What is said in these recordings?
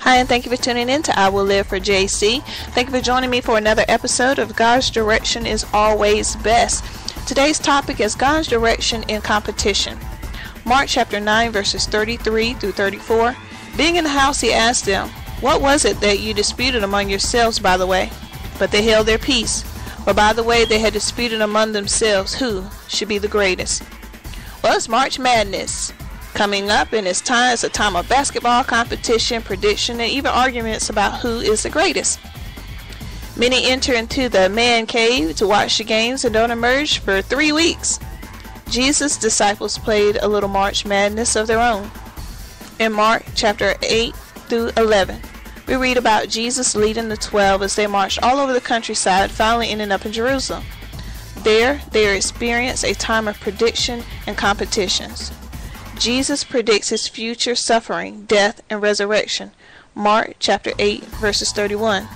Hi, and thank you for tuning in to I Will Live for JC. Thank you for joining me for another episode of God's Direction is Always Best. Today's topic is God's direction in competition. Mark chapter 9 verses 33 through 34. Being in the house, he asked them, "What was it that you disputed among yourselves by the way?" But they held their peace. For by the way they had disputed among themselves who should be the greatest. Well, it's March Madness coming up, and it's a time of basketball competition, prediction, and even arguments about who is the greatest. Many enter into the man cave to watch the games and don't emerge for 3 weeks. Jesus' disciples played a little March Madness of their own. In Mark chapter 8 through 11, we read about Jesus leading the 12 as they marched all over the countryside, finally ending up in Jerusalem. There, they experience a time of prediction and competitions. Jesus predicts his future suffering, death, and resurrection. Mark chapter 8 verses 31.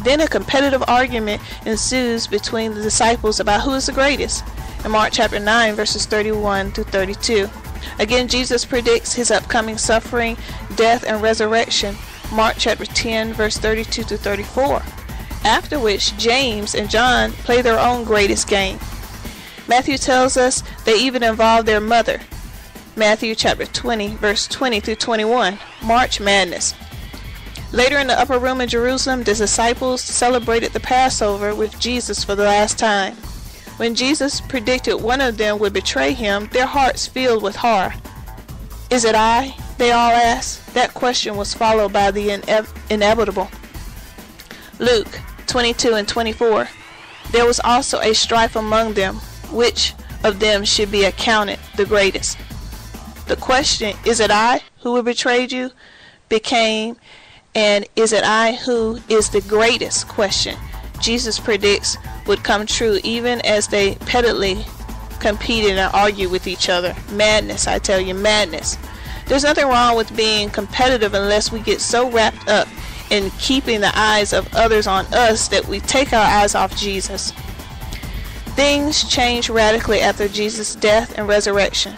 Then a competitive argument ensues between the disciples about who is the greatest. In Mark chapter 9 verses 31 to 32. Again, Jesus predicts his upcoming suffering, death, and resurrection. Mark chapter 10 verse 32 to 34. After which James and John play their own greatest game. Matthew tells us they even involve their mother. Matthew chapter 20 verse 20 through 21. March Madness. Later in the upper room in Jerusalem, the disciples celebrated the Passover with Jesus for the last time. When Jesus predicted one of them would betray him, their hearts filled with horror. "Is it I?" they all asked. That question was followed by the inevitable. Luke 22 and 24. There was also a strife among them, which of them should be accounted the greatest. The question, "Is it I who will betray you?" became an "Is it I who is the greatest?" question. Jesus predicts would come true even as they pettily competed and argued with each other. Madness, I tell you, madness. There's nothing wrong with being competitive unless we get so wrapped up in keeping the eyes of others on us that we take our eyes off Jesus. Things changed radically after Jesus' death and resurrection.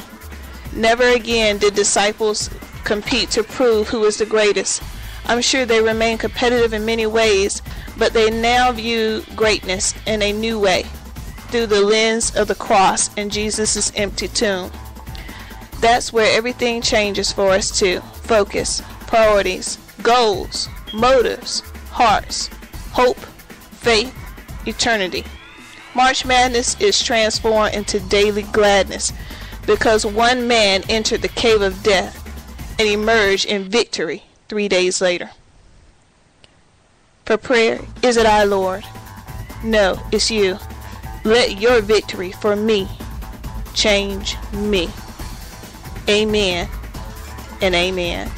Never again did disciples compete to prove who is the greatest. I'm sure they remain competitive in many ways, but they now view greatness in a new way, through the lens of the cross and Jesus' empty tomb. That's where everything changes for us too. Focus, priorities, goals, motives, hearts, hope, faith, eternity. March Madness is transformed into daily gladness because one man entered the cave of death and emerged in victory 3 days later. For prayer, "Is it I, Lord?" No, it's you. Let your victory for me change me. Amen and amen.